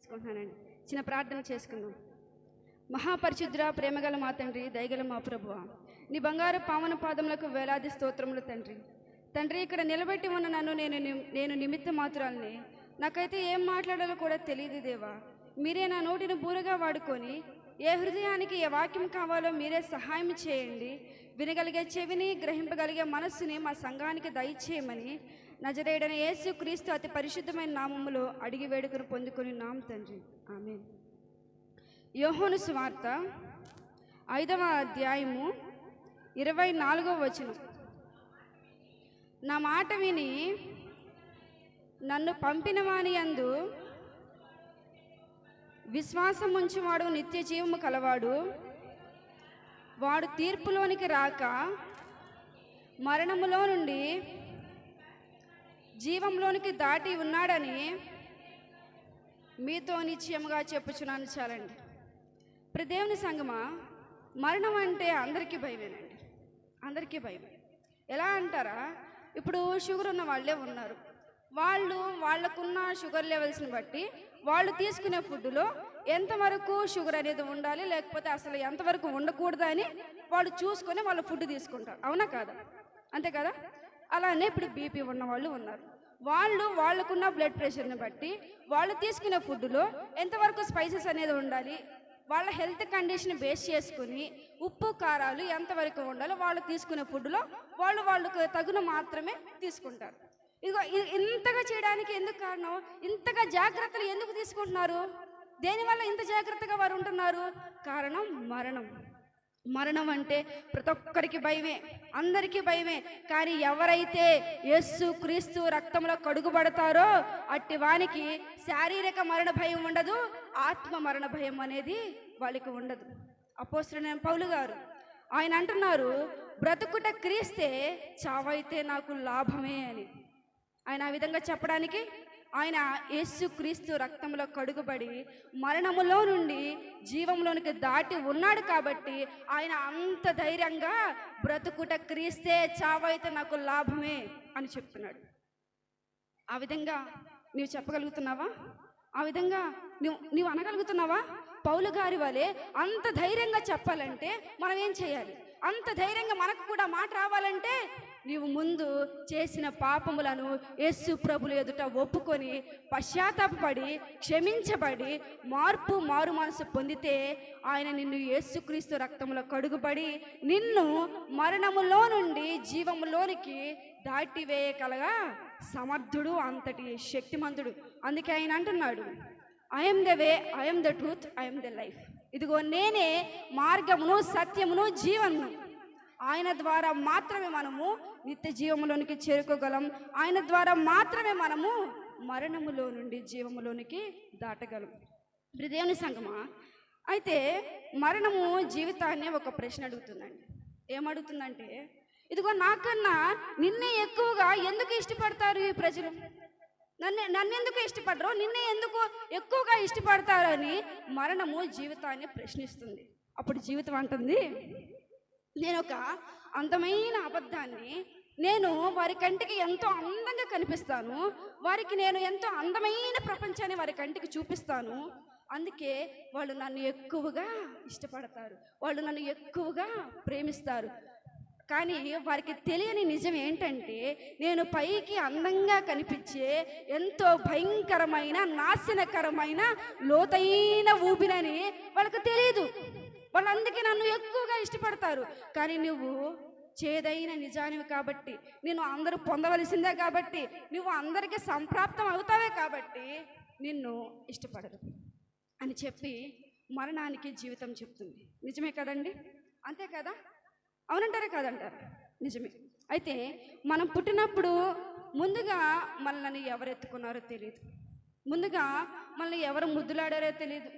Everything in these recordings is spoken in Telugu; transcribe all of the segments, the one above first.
చేసుకుంటున్నానండి. చిన్న ప్రార్థన చేసుకుందాం. మహాపరిశుద్ధుడా, ప్రేమగల మా తండ్రి, దయగల మా ప్రభువా, నీ బంగారు పావన పాదములకు వేలాది స్తోత్రములు తండ్రి. తండ్రి, ఇక్కడ నిలబెట్టి ఉన్న నన్ను నేను నిమిత్త మాత్రాలని, నాకైతే ఏం మాట్లాడాలో కూడా తెలియదు దేవా. మీరే నా నోటిని బూరగా వాడుకొని ఏ హృదయానికి ఏ వాక్యం కావాలో మీరే సహాయం చేయండి. వినగలిగే చెవిని, గ్రహింపగలిగే మనస్సుని మా సంఘానికి దయచేయమని నజరేయుడైన యేసు క్రీస్తు అతి పరిశుద్ధమైన నామములో అడిగి వేడుకను పొందుకొని నామ తండ్రి, ఆమేన్. యోహాను సువార్త 5వ అధ్యాయము 24వ వచనం. నా మాట విని నన్ను పంపిన వాని యందు విశ్వాసం ఉంచువాడు నిత్య జీవము కలవాడు, వాడు తీర్పులోనికి రాక మరణములో నుండి జీవంలోనికి దాటి ఉన్నాడని మీతో నిశ్చయముగా చెప్పుచున్నాను. చాలండి. దేవుని సంగమా, మరణం అంటే అందరికీ భయమేనండి. అందరికీ భయమే. ఎలా అంటారా, ఇప్పుడు షుగర్ ఉన్న వాళ్ళే ఉన్నారు. వాళ్ళకున్న షుగర్ లెవెల్స్ని బట్టి వాళ్ళు తీసుకునే ఫుడ్లో ఎంతవరకు షుగర్ అనేది ఉండాలి, లేకపోతే అసలు ఎంతవరకు ఉండకూడదు అని వాళ్ళు చూసుకొని వాళ్ళ ఫుడ్ తీసుకుంటారు. అవునా కాదా? అంతే కదా? అలానే ఇప్పుడు బీపీ ఉన్న వాళ్ళు ఉన్నారు. వాళ్ళకున్న బ్లడ్ ప్రెషర్ని బట్టి వాళ్ళు తీసుకునే ఫుడ్లో ఎంతవరకు స్పైసెస్ అనేది ఉండాలి, వాళ్ళ హెల్త్ కండిషన్ బేస్ చేసుకుని ఉప్పు కారాలు ఎంతవరకు ఉండాలో వాళ్ళు తీసుకునే ఫుడ్లో వాళ్ళకు తగున మాత్రమే తీసుకుంటారు. ఇదిగో ఇంతగా చేయడానికి ఎందుకు కారణం? ఇంతగా జాగ్రత్తలు ఎందుకు తీసుకుంటున్నారు? దేనివల్ల ఇంత జాగ్రత్తగా వారు ఉంటున్నారు? కారణం మరణం అంటే ప్రతి ఒక్కరికి భయమే, అందరికీ భయమే. కానీ ఎవరైతే యేసు క్రీస్తు రక్తంలో కడుగుబడతారో అట్టి వానికి శారీరక మరణ భయం ఉండదు, ఆత్మ మరణ భయం అనేది వాళ్ళకి ఉండదు. అపోస్తలుడైన పౌలు గారు ఆయన అంటున్నారు, బ్రతుకుట క్రీస్తే, చావైతే నాకు లాభమే అని. ఆయన ఆ విధంగా చెప్పడానికి ఆయన యేసు క్రీస్తు రక్తంలో కడుగుబడి మరణములో నుండి జీవంలోనికి దాటి ఉన్నాడు కాబట్టి ఆయన అంత ధైర్యంగా బ్రతుకుట క్రీస్తే, చావైతే నాకు లాభమే అని చెప్తున్నాడు. ఆ విధంగా నీవు చెప్పగలుగుతున్నావా? ఆ విధంగా నీవు అనగలుగుతున్నావా? పౌలు గారి వలె అంత ధైర్యంగా చెప్పాలంటే మనం ఏం చేయాలి? అంత ధైర్యంగా మనకు కూడా మాట రావాలంటే నీవు ముందు చేసిన పాపములను యేసు ప్రభుల ఎదుట ఒప్పుకొని పశ్చాత్తాపపడి క్షమించబడి మారు మనసు పొందితే ఆయన నిన్ను యేసుక్రీస్తు రక్తంలో కడుగుబడి నిన్ను మరణములో నుండి జీవములోనికి దాటివేయగలగా సమర్థుడు, అంతటి శక్తిమంతుడు. అందుకే ఆయన అంటున్నాడు, I'm the way, I'm the truth, I'm the life. ఇదిగో నేనే మార్గమును, సత్యమును, జీవమును. ఆయన ద్వారా మాత్రమే మనము నిత్య జీవములోనికి చేరుకోగలం. ఆయన ద్వారా మాత్రమే మనము మరణములో నుండి జీవములోనికి దాటగలం. దేవుని సంగమా, అయితే మరణము జీవితాన్ని ఒక ప్రశ్న అడుగుతుందండి. ఏమడుగుతుందంటే, ఇదిగో నాకన్నా నిన్నే ఎక్కువగా ఎందుకు ఇష్టపడతారు ఈ ప్రజలు? నన్నెందుకు ఇష్టపడరు, నిన్నే ఎందుకు ఎక్కువగా ఇష్టపడతారు అని మరణము జీవితాన్ని ప్రశ్నిస్తుంది. అప్పుడు జీవితం అంటుంది, నేను ఒక అందమైన అబద్ధాన్ని నేను వారి కంటికి ఎంతో అందంగా కనిపిస్తాను, వారికి నేను ఎంతో అందమైన ప్రపంచాన్ని వారి కంటికి చూపిస్తాను. అందుకే వాళ్ళు నన్ను ఎక్కువగా ఇష్టపడతారు, వాళ్ళు నన్ను ఎక్కువగా ప్రేమిస్తారు. కానీ వారికి తెలియని నిజం ఏంటంటే, నేను పైకి అందంగా కనిపించే ఎంతో భయంకరమైన, నాశనకరమైన, లోతైన ఊపినని వాళ్ళకి తెలియదు. వాళ్ళు అందుకే నన్ను ఎక్కువగా ఇష్టపడతారు. కానీ నువ్వు చేదైన నిజానివి కాబట్టి, నేను అందరూ పొందవలసిందే కాబట్టి, నువ్వు అందరికీ సంప్రాప్తం అవుతావే కాబట్టి నిన్ను ఇష్టపడరు అని చెప్పి మరణానికి జీవితం చెప్తుంది. నిజమే కదండి? అంతే కదా? అవునంటారా కాదంటారా? నిజమే. అయితే మనం పుట్టినప్పుడు ముందుగా మనల్ని ఎవరు ఎత్తుకున్నారో తెలియదు, ముందుగా మనల్ని ఎవరు ముద్దులాడారో తెలియదు,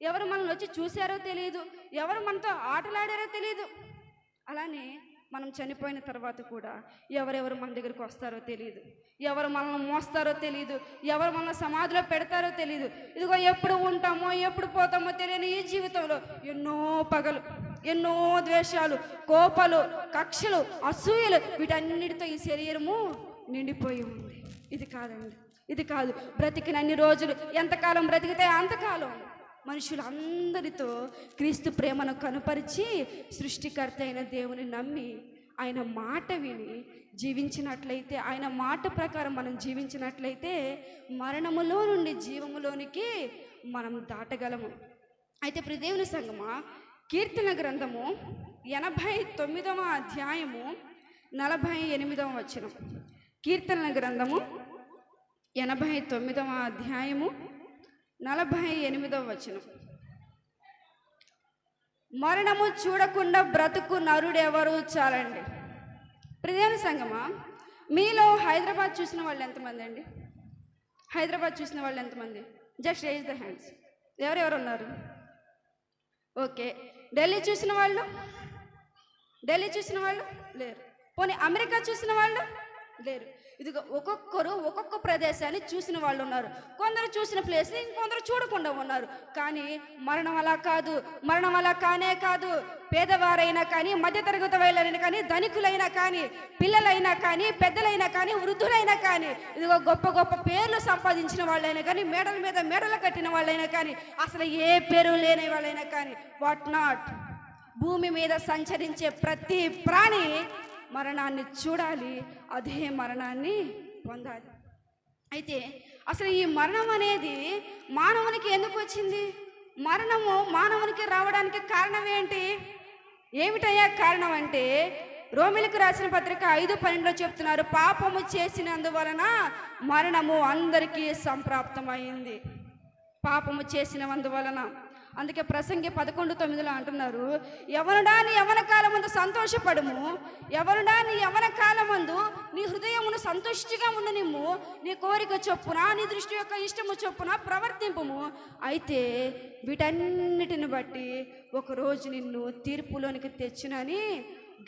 ఎవరు మనల్ని వచ్చి చూశారో తెలియదు, ఎవరు మనతో ఆటలాడారో తెలియదు. అలానే మనం చనిపోయిన తర్వాత కూడా ఎవరెవరు మన దగ్గరికి వస్తారో తెలియదు, ఎవరు మనల్ని మోస్తారో తెలియదు, ఎవరు మనల్ని సమాధిలో పెడతారో తెలియదు. ఇదిగో ఎప్పుడు ఉంటామో ఎప్పుడు పోతామో తెలియని ఈ జీవితంలో ఎన్నో పగలు, ఎన్నో ద్వేషాలు, కోపాలు, కక్షలు, అసూయలు, వీటన్నిటితో ఈ శరీరము నిండిపోయి ఉంది. ఇది కాదండి, ఇది కాదు. బ్రతికినన్ని రోజులు, ఎంతకాలం బ్రతికితే అంతకాలం మనుషులందరితో క్రీస్తు ప్రేమను కనుపరిచి సృష్టికర్త అయిన దేవుని నమ్మి ఆయన మాట విని జీవించినట్లయితే, ఆయన మాట ప్రకారం మనం జీవించినట్లయితే మరణములో నుండి జీవములోనికి మనం దాటగలము. అయితే ప్రియ దేవుని సంగమా, కీర్తన గ్రంథము 89వ అధ్యాయము 48వ వచనం. కీర్తనల గ్రంథము 89వ అధ్యాయము 48వ వచనం. మరణము చూడకుండా బ్రతుకు నరుడెవరు చాలండి. ప్రియదేవుని సంగమా, మీలో హైదరాబాద్ చూసిన వాళ్ళు ఎంతమంది అండి? హైదరాబాద్ చూసిన వాళ్ళు ఎంతమంది? Just raise the hands. ఎవరెవరు ఉన్నారు? ఓకే. ఢిల్లీ చూసిన వాళ్ళు? ఢిల్లీ చూసిన వాళ్ళు లేరు. పోనీ అమెరికా చూసిన వాళ్ళు లేరు. ఇదిగో ఒక్కొక్కరు ఒక్కొక్క ప్రదేశాన్ని చూసిన వాళ్ళు ఉన్నారు. కొందరు చూసిన ప్లేస్ని ఇంకొందరు చూడకుండా ఉన్నారు. కానీ మరణం అలా కాదు. మరణం అలా కానే కాదు. పేదవారైనా కానీ, మధ్యతరగతి వాళ్ళైనా కానీ, ధనికులైనా కానీ, పిల్లలైనా కానీ, పెద్దలైనా కానీ, వృద్ధులైనా కానీ, ఇదిగో గొప్ప గొప్ప పేర్లు సంపాదించిన వాళ్ళైనా కానీ, మేడల మీద మేడలు కట్టిన వాళ్ళైనా కానీ, అసలు ఏ పేరు లేని వాళ్ళైనా కానీ, వాట్ నాట్, భూమి మీద సంచరించే ప్రతి ప్రాణి మరణాన్ని చూడాలి, అదే మరణాన్ని పొందాలి. అయితే అసలు ఈ మరణం అనేది మానవునికి ఎందుకు వచ్చింది? మరణము మానవునికి రావడానికి కారణం ఏంటి? ఏమిటయ్యా కారణం అంటే, రోమిలకు రాసిన పత్రిక 5:12 చెప్తున్నారు, పాపము చేసినందువలన మరణము అందరికీ సంప్రాప్తమైంది. పాపము చేసినందువలన. అందుకే ప్రసంగి 11:9 అంటున్నారు, యవనుడా నీ యవన కాలమందు సంతోషపడము, యవనుడా నీ యవన కాలమందు నీ హృదయమును సంతుష్టిగా ఉండనిమ్ము, నీ కోరిక చొప్పున, నీ దృష్టి యొక్క ఇష్టము చొప్పున ప్రవర్తింపుము. అయితే వీటన్నిటిని బట్టి ఒకరోజు నిన్ను తీర్పులోనికి తెచ్చునని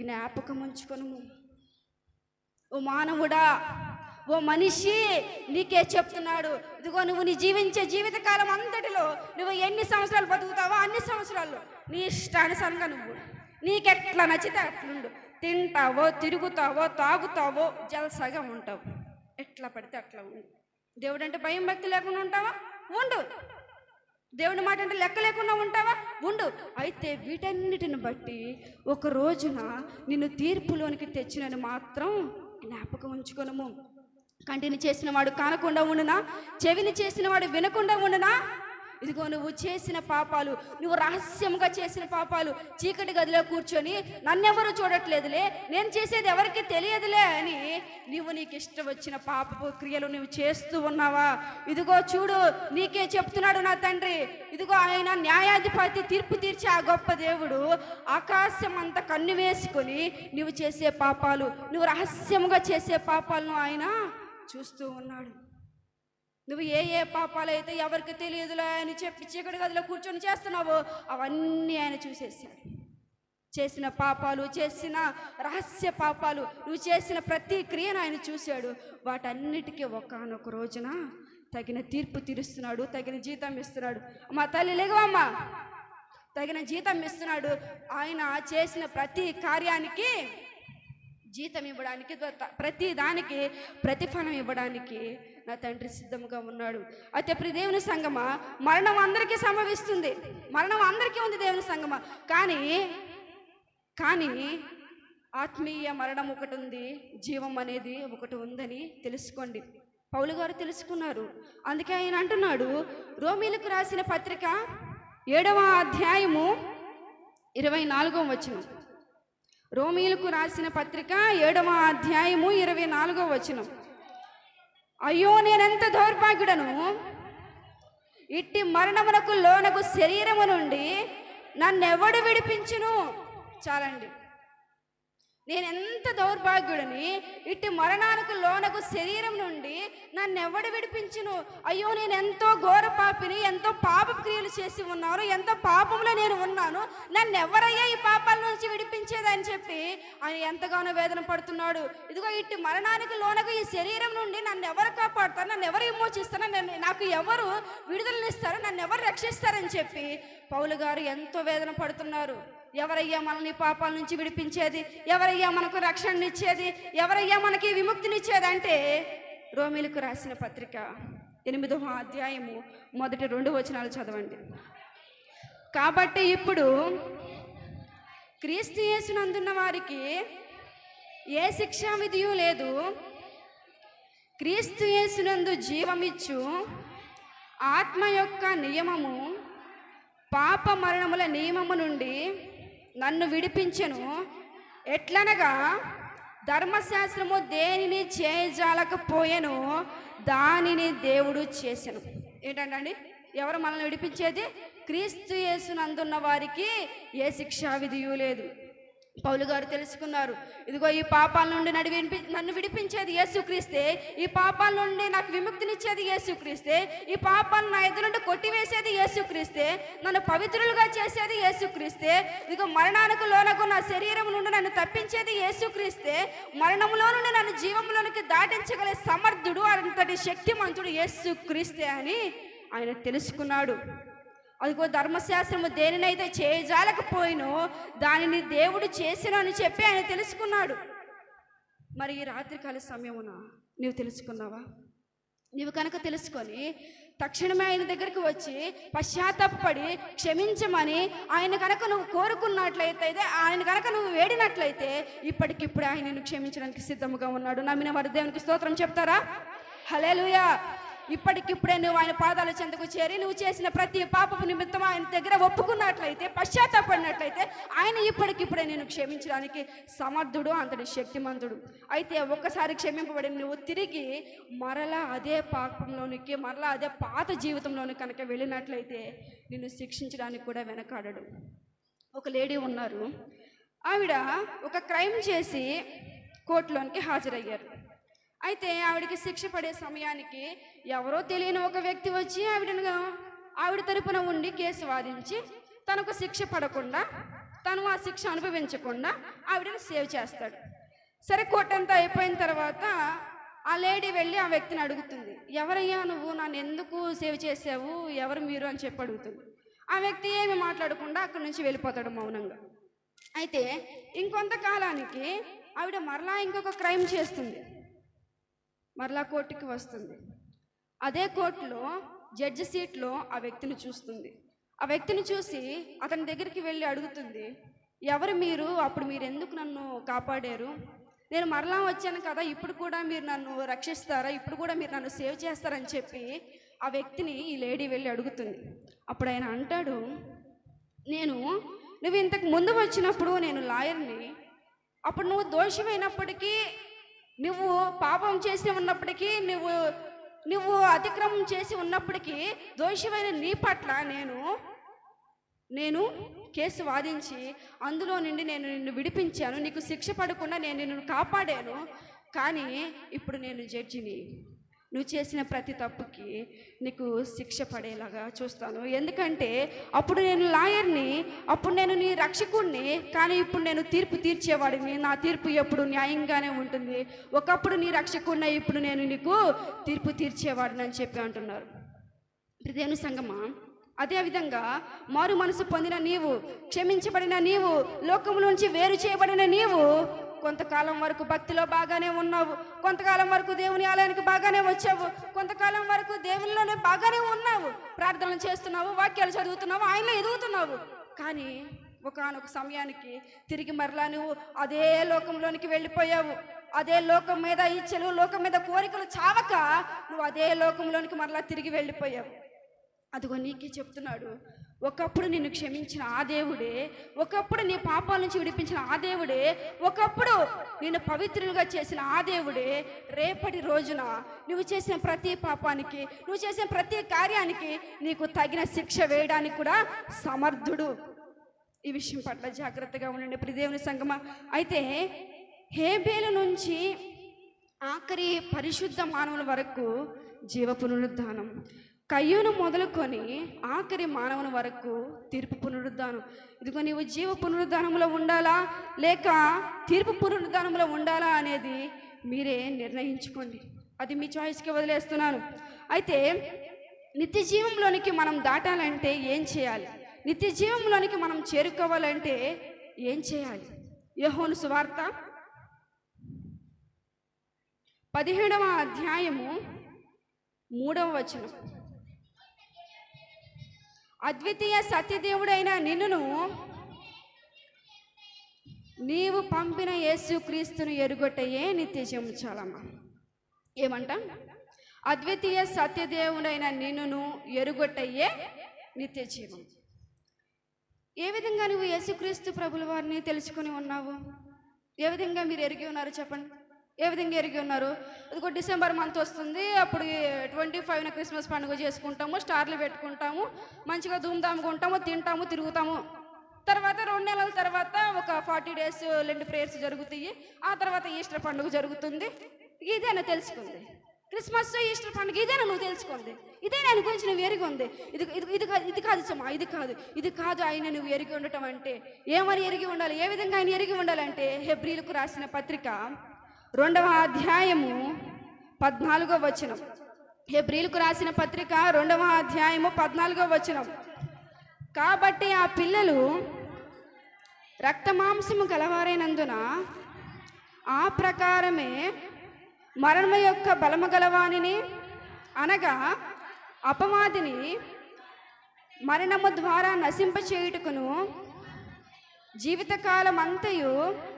జ్ఞాపకం ఉంచుకొనుము. ఓ మానవుడా, ఓ మనిషి, నీకే చెప్తున్నాడు. ఇదిగో నువ్వు నీ జీవించే జీవితకాలం అంతటిలో నువ్వు ఎన్ని సంవత్సరాలు బతుకుతావో అన్ని సంవత్సరాల్లో నీ ఇష్టానుసారంగా నువ్వు నీకెట్లా నచ్చితే అట్లుండు. తింటావో, తిరుగుతావో, తాగుతావో, జల్సాగా ఉంటావు. ఎట్లా పడితే అట్లా ఉండు. దేవుడు అంటే భయం భక్తి లేకుండా ఉంటావా? ఉండు. దేవుని మాట అంటే లెక్క లేకుండా ఉంటావా? ఉండు. అయితే వీటన్నిటిని బట్టి ఒక రోజున నిన్ను తీర్పులోనికి తెచ్చినని మాత్రం జ్ఞాపకం ఉంచుకొనుము. కంటిని చేసిన వాడు కానకుండా ఉండునా? చెవిని చేసిన వాడు వినకుండా ఉండునా? ఇదిగో నువ్వు చేసిన పాపాలు, నువ్వు రహస్యంగా చేసిన పాపాలు, చీకటి గదిలో కూర్చొని నన్నెవరు చూడట్లేదులే, నేను చేసేది ఎవరికి తెలియదులే అని నీవు నీకు ఇష్టం వచ్చిన పాపపు క్రియలు నువ్వు చేస్తూ ఉన్నావా? ఇదిగో చూడు, నీకే చెప్తున్నాడు నా తండ్రి. ఇదిగో ఆయన న్యాయాధిపతి, తీర్పు తీర్చే ఆ గొప్ప దేవుడు ఆకాశం అంతా కన్ను వేసుకొని నువ్వు చేసే పాపాలు, నువ్వు రహస్యంగా చేసే పాపాలను ఆయన చూస్తూ ఉన్నాడు. నువ్వు ఏ ఏ పాపాలు అయితే ఎవరికి తెలియదులే అని చెప్పి చీకటి గదిలో కూర్చొని చేస్తున్నావో అవన్నీ ఆయన చూసేసాడు. చేసిన పాపాలు, చేసిన రహస్య పాపాలు, నువ్వు చేసిన ప్రతి క్రియను ఆయన చూశాడు. వాటన్నిటికీ ఒకానొక రోజున తగిన తీర్పు తీరుస్తున్నాడు, తగిన జీతం ఇస్తున్నాడు. మా తల్లి లేగవమ్మా, తగిన జీతం ఇస్తున్నాడు. ఆయన చేసిన ప్రతి కార్యానికి జీతం ఇవ్వడానికి, ప్రతి దానికి ప్రతిఫలం ఇవ్వడానికి నా తండ్రి సిద్ధంగా ఉన్నాడు. అయితే ప్రియ దేవుని సంగమా, మరణం అందరికీ సంభవిస్తుంది. మరణం అందరికీ ఉంది దేవుని సంగమా. కానీ ఆత్మీయ మరణం ఒకటి ఉంది, జీవం అనేది ఒకటి ఉందని తెలుసుకోండి. పౌలు గారు తెలుసుకున్నారు. అందుకే ఆయన అంటున్నాడు, రోమీలకు రాసిన పత్రిక 7వ అధ్యాయము 24వ వచనం. రోమీలకు రాసిన పత్రిక 7వ అధ్యాయము 24వ వచనం. అయ్యో నేనెంత దౌర్భాగ్యుడను, ఇట్టి మరణమునకు లోనకు శరీరము నుండి నన్నెవడు విడిపించును? చాలండి. నేనెంత దౌర్భాగ్యుడని, ఇట్టి మరణానికి లోనకు శరీరం నుండి నన్నెవడు విడిపించును? అయ్యో నేను ఎంతో ఘోర పాపిని, ఎంతో పాప క్రియలు చేసి ఉన్నాను, ఎంతో పాపంలో నేను ఉన్నాను, నన్నెవరయ్యా ఈ పాపాల నుంచి విడిపించేదని చెప్పి ఆయన ఎంతగానో వేదన పడుతున్నాడు. ఇదిగో ఇట్టి మరణానికి లోనకు ఈ శరీరం నుండి నన్ను ఎవరు కాపాడుతారు, నన్ను ఎవరు విమోచిస్తారు, నాకు ఎవరు విడుదలనిస్తారు, నన్ను ఎవరు రక్షిస్తారని చెప్పి పౌలు గారు ఎంతో వేదన పడుతున్నారు. ఎవరయ్యా మనల్ని పాపాల నుంచి విడిపించేది, ఎవరయ్యా మనకు రక్షణనిచ్చేది, ఎవరయ్యా మనకి విముక్తినిచ్చేది అంటే రోమీలకు రాసిన పత్రిక 8వ అధ్యాయము మొదటి 2 వచనాలు చదవండి. కాబట్టి ఇప్పుడు క్రీస్తు యేసునందున్న వారికి ఏ శిక్షా విధియు లేదు. క్రీస్తు యేసునందు జీవమిచ్చు ఆత్మ యొక్క నియమము పాప మరణముల నియమము నుండి నన్ను విడిపించెను. ఎట్లనగా ధర్మశాస్త్రము దేనిని చేయజాలకపోయెను, దానిని దేవుడు చేసెను. ఏంటండి, ఎవరు మనల్ని విడిపించేది? క్రీస్తు యేసునందున్న వారికి ఏ శిక్షా విధియు లేదు. పౌలు గారు తెలుసుకున్నారు, ఇదిగో ఈ పాపాల నుండి నన్ను విడిపించేది యేసుక్రీస్తే, ఈ పాపాల నుండి నాకు విముక్తినిచ్చేది యేసుక్రీస్తే, ఈ పాపాలను నా ఎదురు నుండి కొట్టివేసేది యేసుక్రీస్తే, నన్ను పవిత్రులుగా చేసేది యేసుక్రీస్తే, ఇదిగో మరణానికి లోనకు నా శరీరం నుండి నన్ను తప్పించేది యేసుక్రీస్తే, మరణంలో నుండి నన్ను జీవంలోనికి దాటించగల సమర్థుడు, అంతటి శక్తిమంతుడు యేసుక్రీస్తే అని ఆయన తెలుసుకున్నాడు. అదిగో ధర్మశాస్త్రము దేనినైతే చేయజాలకపోయినో దానిని దేవుడు చేసిను అని చెప్పి ఆయన తెలుసుకున్నాడు. మరి ఈ రాత్రికాల సమయమున నీవు తెలుసుకున్నావా? నీవు కనుక తెలుసుకొని తక్షణమే ఆయన దగ్గరికి వచ్చి పశ్చాత్తాపడి క్షమించమని ఆయన కనుక నువ్వు కోరుకున్నట్లయితే, ఆయన కనుక నువ్వు వేడినట్లయితే ఇప్పటికిప్పుడు ఆయన నిన్ను క్షమించడానికి సిద్ధముగా ఉన్నాడు. నమ్మిన వారు దేవునికి స్తోత్రం చెప్తారా? హల్లెలూయా. ఇప్పటికిప్పుడే నువ్వు ఆయన పాదాల చెంతకు చేరి నువ్వు చేసిన ప్రతి పాపపు నిమిత్తం ఆయన దగ్గర ఒప్పుకున్నట్లయితే, పశ్చాత్తాపడినట్లయితే ఆయన ఇప్పటికిప్పుడే నేను క్షమించడానికి సమర్థుడు, అంతటి శక్తిమంతుడు. అయితే ఒక్కసారి క్షమింపబడి నువ్వు తిరిగి మరలా అదే పాపంలోనికి, మరలా అదే పాత జీవితంలోనికి కనుక వెళ్ళినట్లయితే నిన్ను శిక్షించడానికి కూడా వెనకాడడు. ఒక లేడీ ఉన్నారు, ఆవిడ ఒక క్రైమ్ చేసి కోర్టులోనికి హాజరయ్యారు. అయితే ఆవిడకి శిక్ష పడే సమయానికి ఎవరో తెలియని ఒక వ్యక్తి వచ్చి ఆవిడ తరపున ఉండి కేసు వాదించి తనకు శిక్ష పడకుండా, తను ఆ శిక్ష అనుభవించకుండా ఆవిడని సేవ్ చేస్తాడు. సరే, కోర్టు అంతా అయిపోయిన తర్వాత ఆ లేడీ వెళ్ళి ఆ వ్యక్తిని అడుగుతుంది, ఎవరయ్యా నువ్వు, నన్ను ఎందుకు సేవ్ చేసావు, ఎవరు మీరు అని చెప్పి అడుగుతుంది. ఆ వ్యక్తి ఏమి మాట్లాడకుండా అక్కడి నుంచి వెళ్ళిపోతాడు మౌనంగా. అయితే ఇంకొంతకాలానికి ఆవిడ మరలా ఇంకొక క్రైమ్ చేస్తుంది, మరలా కోర్టుకి వస్తుంది. అదే కోర్టులో జడ్జి సీట్లో ఆ వ్యక్తిని చూస్తుంది. ఆ వ్యక్తిని చూసి అతని దగ్గరికి వెళ్ళి అడుగుతుంది, ఎవరు మీరు, అప్పుడు మీరు ఎందుకు నన్ను కాపాడారు, నేను మరలా వచ్చాను కదా, ఇప్పుడు కూడా మీరు నన్ను రక్షిస్తారా, ఇప్పుడు కూడా మీరు నన్ను సేవ్ చేస్తారని చెప్పి ఆ వ్యక్తిని ఈ లేడీ వెళ్ళి అడుగుతుంది. అప్పుడు ఆయన అంటాడు, నువ్వు ఇంతకు ముందు వచ్చినప్పుడు నేను లాయర్ని, అప్పుడు నువ్వు దోషమైనప్పటికీ, నువ్వు పాపం చేసి ఉన్నప్పటికీ, నువ్వు అతిక్రమం చేసి ఉన్నప్పటికీ దోషమైన నీ పట్ల నేను కేసు వాదించి అందులో నుండి నేను నిన్ను విడిపించాను, నీకు శిక్ష పడకుండా నేను నిన్ను కాపాడాను. కానీ ఇప్పుడు నేను జడ్జిని, నువ్వు చేసిన ప్రతి తప్పుకి నీకు శిక్ష పడేలాగా చూస్తాను. ఎందుకంటే అప్పుడు నేను లాయర్ని, అప్పుడు నేను నీ రక్షకుడిని, కానీ ఇప్పుడు నేను తీర్పు తీర్చేవాడిని, నా తీర్పు ఎప్పుడు న్యాయంగానే ఉంటుంది. ఒకప్పుడు నీ రక్షకుడిని, ఇప్పుడు నేను నీకు తీర్పు తీర్చేవాడిని అని చెప్పి అంటున్నారు. దేవుని సంగమా, అదేవిధంగా మారు మనసు పొందిన నీవు, క్షమించబడిన నీవు, లోకంలోంచి వేరు చేయబడిన నీవు కొంతకాలం వరకు భక్తిలో బాగానే ఉన్నావు, కొంతకాలం వరకు దేవుని ఆలయానికి బాగానే వచ్చావు, కొంతకాలం వరకు దేవునిలోనే బాగానే ఉన్నావు, ప్రార్థనలు చేస్తున్నావు, వాక్యాలు చదువుతున్నావు, ఆయనలో ఎదుగుతున్నావు. కానీ ఒకానొక సమయానికి తిరిగి మరలా నువ్వు అదే లోకంలోనికి వెళ్ళిపోయావు. అదే లోకం మీద ఇచ్చలు, లోకం మీద కోరికలు చావక నువ్వు అదే లోకంలోనికి మరలా తిరిగి వెళ్ళిపోయావు. అదిగో నీకే చెప్తున్నాడు, ఒకప్పుడు నిన్ను క్షమించిన ఆ దేవుడే, ఒకప్పుడు నీ పాపాల నుంచి విడిపించిన ఆ దేవుడే, ఒకప్పుడు నిన్ను పవిత్రులుగా చేసిన ఆ దేవుడే రేపటి రోజున నువ్వు చేసిన ప్రతి పాపానికి, నువ్వు చేసిన ప్రతి కార్యానికి నీకు తగిన శిక్ష వేయడానికి కూడా సమర్థుడు. ఈ విషయం పట్ల జాగ్రత్తగా ఉండండి ప్రియ దేవుని సంగమా. అయితే హేబేలు నుంచి ఆఖరి పరిశుద్ధ మానవుల వరకు జీవ పునరుద్ధానం, కయ్యూను మొదలుకొని ఆఖరి మానవుని వరకు తీర్పు పునరుద్ధానం. ఇదిగో నీవు జీవ పునరుద్ధానంలో ఉండాలా లేక తీర్పు పునరుద్ధానంలో ఉండాలా అనేది మీరే నిర్ణయించుకోండి. అది మీ చాయిస్కి వదిలేస్తున్నాను. అయితే నిత్య జీవంలోనికి మనం దాటాలంటే ఏం చేయాలి, నిత్య జీవంలోనికి మనం చేరుకోవాలంటే ఏం చేయాలి? యోహాను సువార్త 17వ అధ్యాయము 3వ వచనం. అద్వితీయ సత్యదేవుడైన నిన్నును నీవు పంపిన యేసుక్రీస్తును ఎరుగొట్టయే నిత్య జీవము చాలమ్మా. ఏమంట? అద్వితీయ సత్యదేవుడైన నిన్నును ఎరుగొట్టయే నిత్య జీవం. ఏ విధంగా నువ్వు యేసుక్రీస్తు ప్రభుల వారిని తెలుసుకుని ఉన్నావు? ఏ విధంగా మీరు ఎరిగి ఉన్నారు చెప్పండి? ఏ విధంగా ఎరిగి ఉన్నారు? ఇదిగో డిసెంబర్ మంత్ వస్తుంది, అప్పుడు 25న క్రిస్మస్ పండుగ చేసుకుంటాము, స్టార్లు పెట్టుకుంటాము, మంచిగా ధూమ్ధామ్గా ఉంటాము, తింటాము, తిరుగుతాము. తర్వాత 2 నెలల తర్వాత ఒక 40 డేస్ లెంట్ ప్రేయర్స్ జరుగుతాయి. ఆ తర్వాత ఈస్టర్ పండుగ జరుగుతుంది. ఇదేనా తెలుసుకుంది? క్రిస్మస్, ఈస్టర్ పండుగ ఇదేనా నువ్వు తెలుసుకుంది? ఇదే దాని గురించి నువ్వు ఎరిగి ఉంది? ఇది కాదు సుమా, ఇది కాదు ఆయన నువ్వు ఎరిగి ఉండటం అంటే. ఏమని ఎరిగి ఉండాలి? ఏ విధంగా ఆయన ఎరిగి ఉండాలంటే, హెబ్రీలకు రాసిన పత్రిక 2వ అధ్యాయము 14వ వచనం. హెబ్రీలకు రాసిన పత్రిక 2వ అధ్యాయము 14వ వచనం. కాబట్టి ఆ పిల్లలు రక్తమాంసము గలవారైనందున ఆ ప్రకారమే మరణము యొక్క బలము గలవానిని, అనగా అపవాదిని మరణము ద్వారా నశింపచేయుటకును జీవితకాలం అంతయు